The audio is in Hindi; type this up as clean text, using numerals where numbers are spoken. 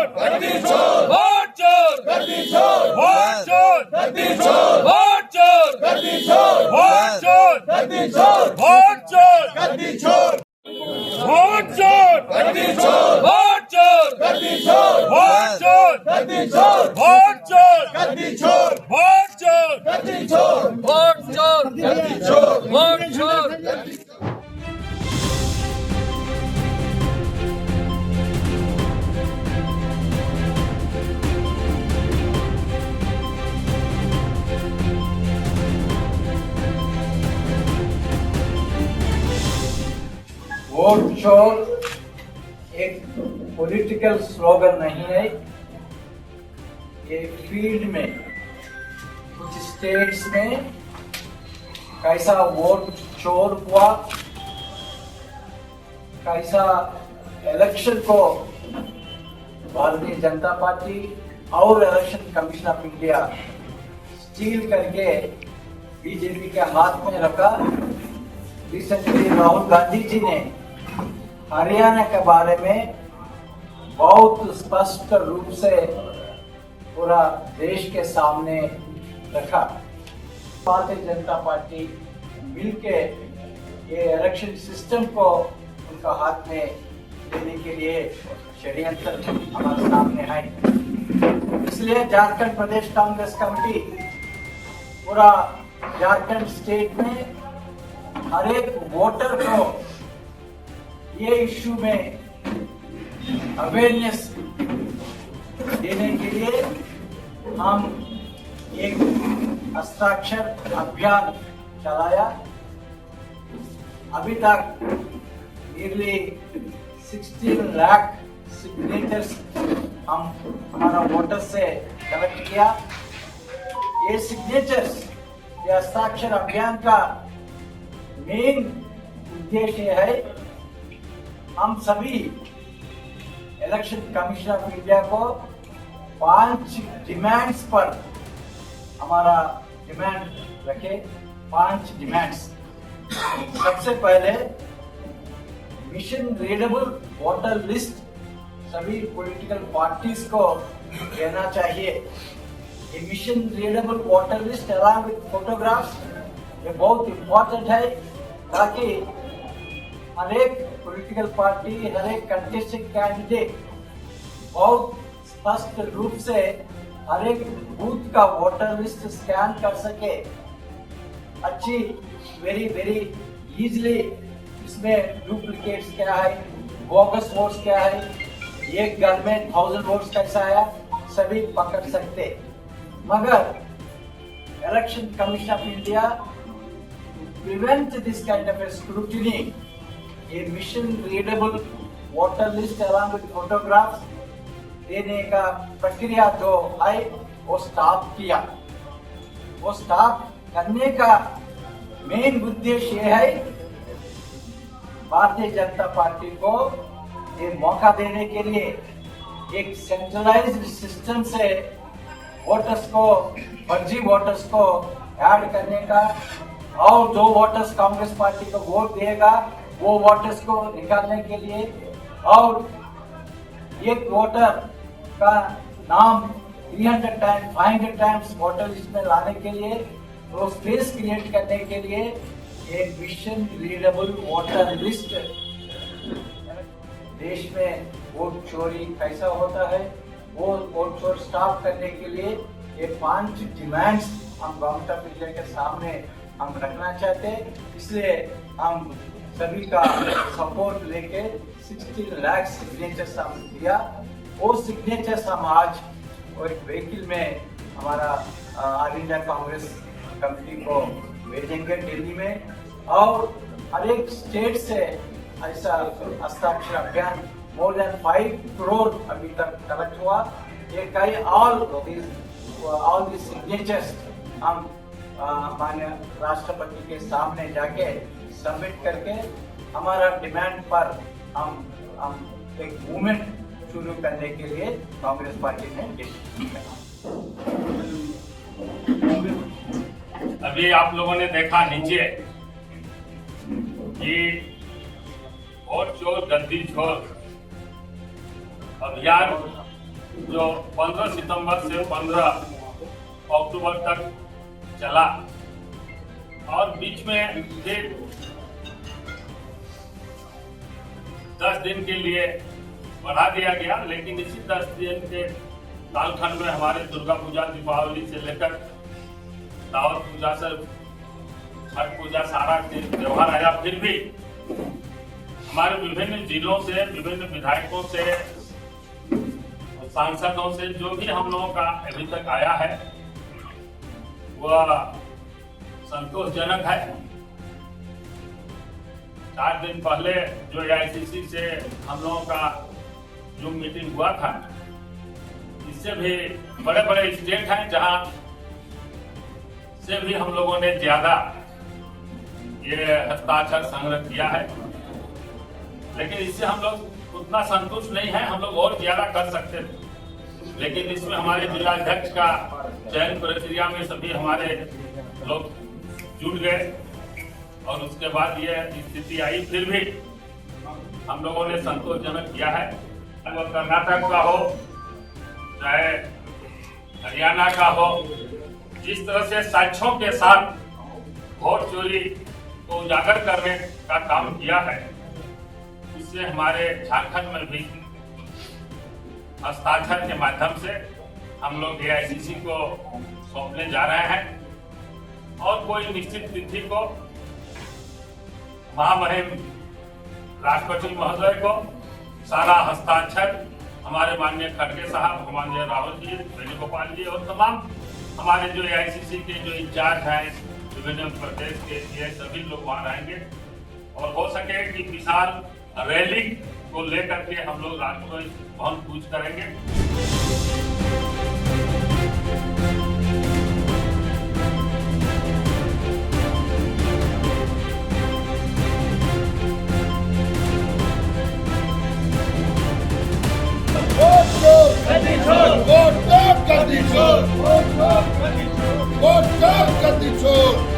चोर वोट चोर वोट चोर वोट चोर वोट चोर वोट चोर वोट चोर वोट चोर वोट चोर वोट चोर वोट चोर वोट चोर वोट चोर एक पॉलिटिकल स्लोगन नहीं है। ये फील्ड में कुछ स्टेट्स में कैसा वोट चोर हुआ, कैसा इलेक्शन को भारतीय जनता पार्टी और election commission of India steel करके बीजेपी के हाथ में रखा। रिसेंटली राहुल गांधी जी ने हरियाणा के बारे में बहुत स्पष्ट रूप से पूरा देश के सामने रखा। भारतीय जनता पार्टी मिलके ये इलेक्शन सिस्टम को उनका हाथ में देने के लिए षड्यंत्र हमारे सामने है। इसलिए झारखंड प्रदेश कांग्रेस कमेटी पूरा झारखंड स्टेट में हर एक वोटर को ये इश्यू में अवेयरनेस देने के लिए हम एक हस्ताक्षर अभियान चलाया। अभी तक नियरली 16 लाख सिग्नेचर्स हम हमारा वोटर से कलेक्ट किया। ये सिग्नेचर्स, ये हस्ताक्षर अभियान का मेन उद्देश्य है हम सभी इलेक्शन कमीशन ऑफ इंडिया को 5 डिमांड्स पर हमारा डिमांड रखे। 5 डिमांड्स। सबसे पहले मिशन रीडेबल वोटर लिस्ट सभी पॉलिटिकल पार्टीज को देना चाहिए। ये mission readable voter list along with photographs ये बहुत इम्पोर्टेंट है, ताकि हर एक पॉलिटिकल पार्टी, हर एक कंटेस्टेड कैंडिडेट बहुत स्पष्ट रूप से हर एक बूथ का वोटर लिस्ट स्कैन कर सके। अच्छी वेरी इजीली इसमें डुप्लीकेट्स क्या है, बोगस वोट्स क्या है, एक घर में 1000 वोट्स कैसा आया, सभी पकड़ सकते। मगर election commission of India prevent this kind of a scrutiny, a mission readable voter list along with photographs देने का प्रक्रिया जो है वो स्टॉप किया। वो स्टॉप करने का मेन उद्देश्य ये है भारतीय जनता पार्टी को ये मौका देने के लिए एक सेंट्रलाइज्ड सिस्टम से वोटर्स को, फर्जी वोटर्स को ऐड करने का, और जो वोटर्स कांग्रेस पार्टी को वोट देगा वो वोटर्स को निकालने के लिए, और एक वोटर का नाम 300 टाइम्स 500 टाइम्स वोटर लिस्ट में लाने के लिए, तो स्पेस क्रिएट करने के लिए एक मिशन रीडेबल वोटर लिस्ट। देश में वोट चोरी कैसा होता है, वो वोट चोरी स्टॉप करने के लिए ये 5 डिमांड्स हम गवर्नमेंट ऑफ इंडिया के सामने हम रखना चाहते हैं। इसलिए हम सभी का सपोर्ट लेके 16 लाख सिग्नेचर्स हम दिया। वो सिग्नेचर्स हम आज एक व्हीकल में हमारा ऑल इंडिया कांग्रेस कमेटी को भेजेंगे दिल्ली में, और हर एक स्टेट से ऐसा हस्ताक्षर अभियान मोर देन 5 करोड़ अभी तक कलेक्ट हुआ। ये कई ऑल दी सिग्नेचर्स हम माननीय राष्ट्रपति के सामने जाके सबमिट करके हमारा डिमांड पर हम एक मूवमेंट शुरू करने के लिए कांग्रेस पार्टी ने डिसीजन किया। अभी आप लोगों ने देखा नीचे कि वोट चोर गद्दी छोर अभियान जो 15 सितंबर से 15 अक्टूबर तक चला और बीच में फिर 10 दिन के लिए बढ़ा दिया गया, लेकिन इसी 10 दिन के कालखंड में हमारे दुर्गा पूजा, दीपावली से लेकर दावत पूजा से छठ पूजा सारा त्योहार आया। फिर भी हमारे विभिन्न जिलों से, विभिन्न विधायकों से, सांसदों से जो भी हम लोगों का अभी तक आया है वह संतोषजनक है। 4 दिन पहले जो AICC से हम लोगों का जो मीटिंग हुआ था, इससे भी बड़े बड़े स्टेट हैं जहां से भी हम लोगों ने ज्यादा ये हस्ताक्षर संग्रह किया है, लेकिन इससे हम लोग उतना संतुष्ट नहीं है, हम लोग और ज्यादा कर सकते थे। लेकिन इसमें हमारे जिलाध्यक्ष का चयन प्रक्रिया में सभी हमारे लोग जुट गए और उसके बाद ये स्थिति आई। फिर भी हम लोगों ने संतोषजनक किया है। वो कर्नाटक का हो चाहे हरियाणा का हो, जिस तरह से साक्ष्यों के साथ वोट चोरी को उजागर करने का काम किया है, इससे हमारे झारखंड में भी हस्ताक्षर के माध्यम से हम लोग AICC को सौंपने जा रहे हैं और कोई निश्चित तिथि को महामहिम राष्ट्रपति महोदय को सारा हस्ताक्षर हमारे माननीय खड़गे साहब, हमारे राहुल जी, वेणुगोपाल जी और तमाम हमारे जो AICC के जो इंचार्ज हैं विभिन्न प्रदेश के, ये सभी लोग वहाँ रहेंगे और हो सके कि विशाल रैली को लेकर के हम लोग राष्ट्रपति भवन कूच करेंगे। Gatti Chor!